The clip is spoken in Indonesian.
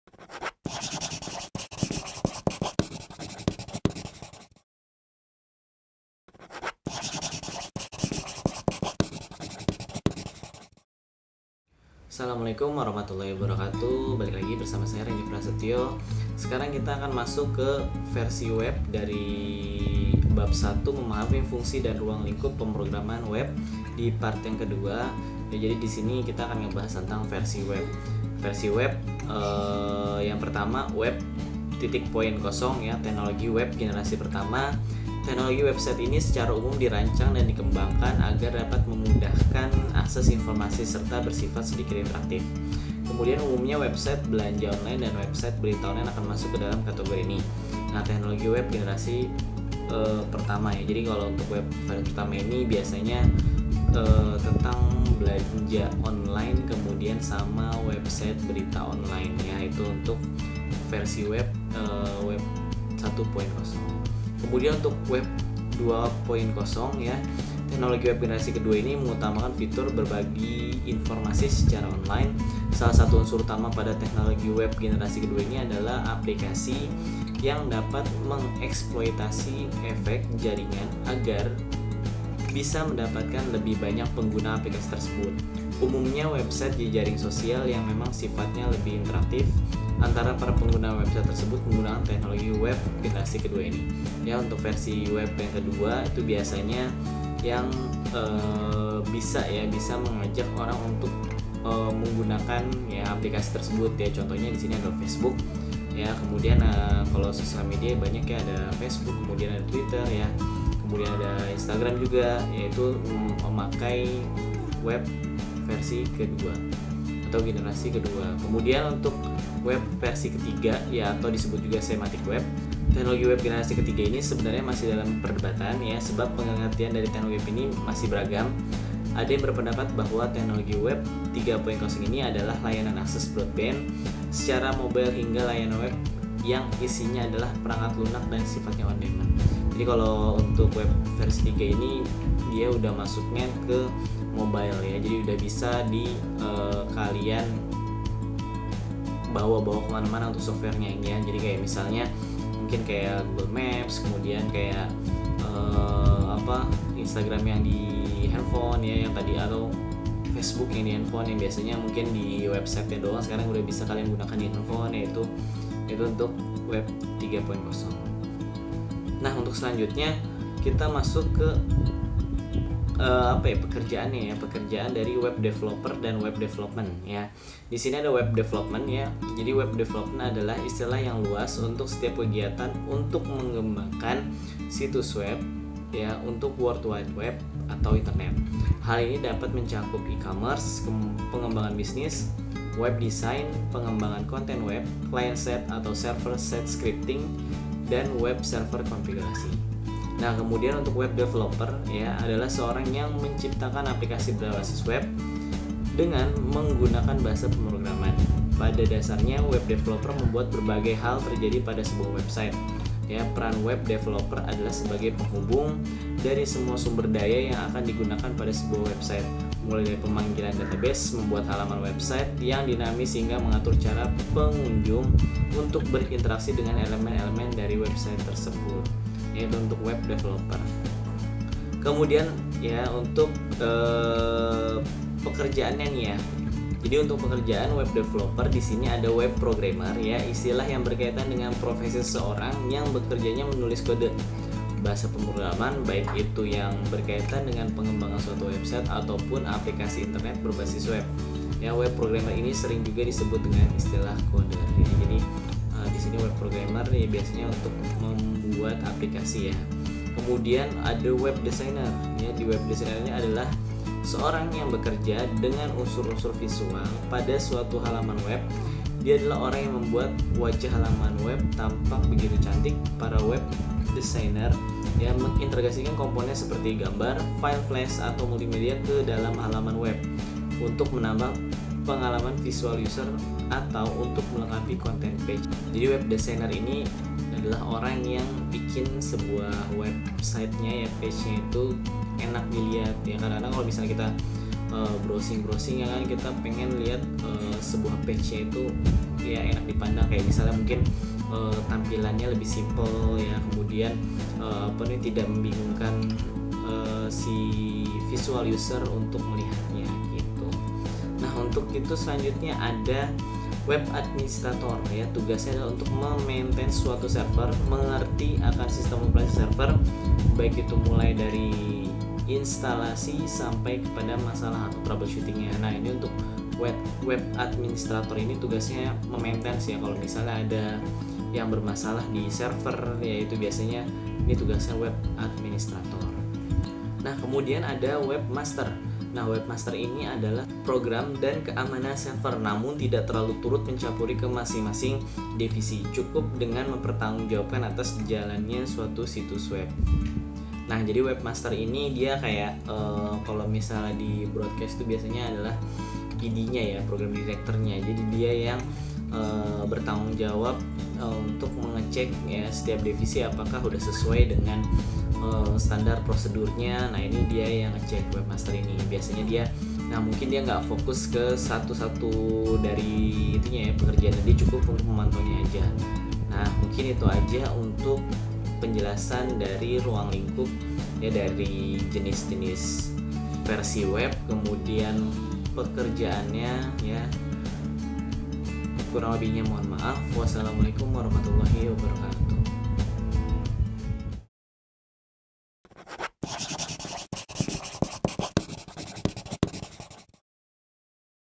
Assalamualaikum warahmatullahi wabarakatuh. Balik lagi bersama saya Randy Prasetyo. Sekarang kita akan masuk ke versi web dari bab 1, memahami fungsi dan ruang lingkup pemrograman web di part yang kedua. Ya, jadi di sini kita akan ngebahas tentang versi web. Versi web yang pertama, web titik poin kosong ya, teknologi web generasi pertama. Teknologi website ini secara umum dirancang dan dikembangkan agar dapat memudahkan akses informasi serta bersifat sedikit interaktif. Kemudian umumnya website belanja online dan website berita online akan masuk ke dalam kategori ini. Nah, teknologi web generasi pertama ya. Jadi kalau untuk web versi pertama ini biasanya tentang belanja online, kemudian sama website berita online ya, itu untuk versi web 1.0. Kemudian untuk web 2.0 ya, teknologi web generasi kedua ini mengutamakan fitur berbagi informasi secara online. Salah satu unsur utama pada teknologi web generasi kedua ini adalah aplikasi yang dapat mengeksploitasi efek jaringan agar bisa mendapatkan lebih banyak pengguna aplikasi tersebut. Umumnya website jejaring sosial yang memang sifatnya lebih interaktif antara para pengguna website tersebut menggunakan teknologi web generasi kedua ini. Ya, untuk versi web yang kedua itu biasanya yang bisa mengajak orang untuk menggunakan ya aplikasi tersebut ya. Contohnya di sini ada Facebook ya. Kemudian kalau sosial media banyak ya, ada Facebook, kemudian ada Twitter ya. Kemudian ada Instagram juga, yaitu memakai web versi kedua atau generasi kedua. Kemudian untuk web versi ketiga ya, atau disebut juga semantic web. Teknologi web generasi ketiga ini sebenarnya masih dalam perdebatan ya, sebab pengertian dari teknologi web ini masih beragam. Ada yang berpendapat bahwa teknologi web 3.0 ini adalah layanan akses broadband secara mobile hingga layanan web yang isinya adalah perangkat lunak dan sifatnya on demand. Jadi kalau untuk web versi 3 ini dia udah masuknya ke mobile ya, jadi udah bisa di kalian bawa kemana-mana untuk softwarenya ini ya. Jadi kayak misalnya mungkin kayak Google Maps, kemudian kayak Instagram yang di handphone ya, yang tadi, atau Facebook yang di handphone yang biasanya mungkin di website-nya doang, sekarang udah bisa kalian gunakan di handphone, yaitu untuk web 3.0. Nah, untuk selanjutnya kita masuk ke pekerjaannya ya, pekerjaan dari web developer dan web development ya. Di sini ada web development ya. Jadi web development adalah istilah yang luas untuk setiap kegiatan untuk mengembangkan situs web ya, untuk World Wide Web atau internet. Hal ini dapat mencakup e-commerce, pengembangan bisnis, web design, pengembangan konten web, client side atau server side scripting, dan web server konfigurasi. Nah, kemudian untuk web developer ya adalah seorang yang menciptakan aplikasi berbasis web dengan menggunakan bahasa pemrograman. Pada dasarnya web developer membuat berbagai hal terjadi pada sebuah website. Ya, peran web developer adalah sebagai penghubung dari semua sumber daya yang akan digunakan pada sebuah website, mulai dari pemanggilan database, membuat halaman website yang dinamis hingga mengatur cara pengunjung untuk berinteraksi dengan elemen-elemen dari website tersebut. Yaitu untuk web developer. Kemudian ya untuk pekerjaannya nih ya. Jadi untuk pekerjaan web developer di sini ada web programmer ya, istilah yang berkaitan dengan profesi seseorang yang bekerjanya menulis kode bahasa pemrograman, baik itu yang berkaitan dengan pengembangan suatu website ataupun aplikasi internet berbasis web. Ya, web programmer ini sering juga disebut dengan istilah coder. Ya, jadi di sini web programmer ya biasanya untuk membuat aplikasi ya. Kemudian ada web designer ya. Di web designer ini adalah seorang yang bekerja dengan unsur-unsur visual pada suatu halaman web. Dia adalah orang yang membuat wajah halaman web tampak begitu cantik. Para web designer yang mengintegrasikan komponen seperti gambar, file flash atau multimedia ke dalam halaman web untuk menambah pengalaman visual user atau untuk melengkapi konten page. Jadi web designer ini adalah orang yang bikin sebuah website-nya ya, page-nya itu enak dilihat ya. Kadang-kadang kalau misalnya kita browsing ya kan, kita pengen lihat sebuah page-nya itu ya enak dipandang, kayak misalnya mungkin tampilannya lebih simple ya, kemudian tidak membingungkan si visual user untuk melihatnya gitu. Nah, untuk itu selanjutnya ada web administrator ya, tugasnya adalah untuk memaintain suatu server, mengerti akan sistem operasi server, baik itu mulai dari instalasi sampai kepada masalah atau troubleshootingnya. Nah, ini untuk web administrator ini tugasnya memaintain ya, kalau misalnya ada yang bermasalah di server, yaitu biasanya ini tugasnya web administrator. Nah, kemudian ada webmaster. Nah, webmaster ini adalah program dan keamanan server, namun tidak terlalu turut mencampuri ke masing-masing divisi, cukup dengan mempertanggungjawabkan atas jalannya suatu situs web. Nah, jadi webmaster ini dia kayak kalau misalnya di broadcast itu biasanya adalah PD-nya ya, program directornya. Jadi dia yang bertanggung jawab untuk mengecek ya setiap divisi apakah udah sesuai dengan standar prosedurnya. Nah, ini dia yang ngecek webmaster ini. Biasanya dia, nah mungkin dia nggak fokus ke satu-satu dari itunya ya pekerjaan, dia cukup untuk memantaunya aja. Nah, mungkin itu aja untuk penjelasan dari ruang lingkup ya, dari jenis-jenis versi web, kemudian pekerjaannya ya. Kurang lebihnya mohon maaf. Wassalamualaikum warahmatullahi wabarakatuh.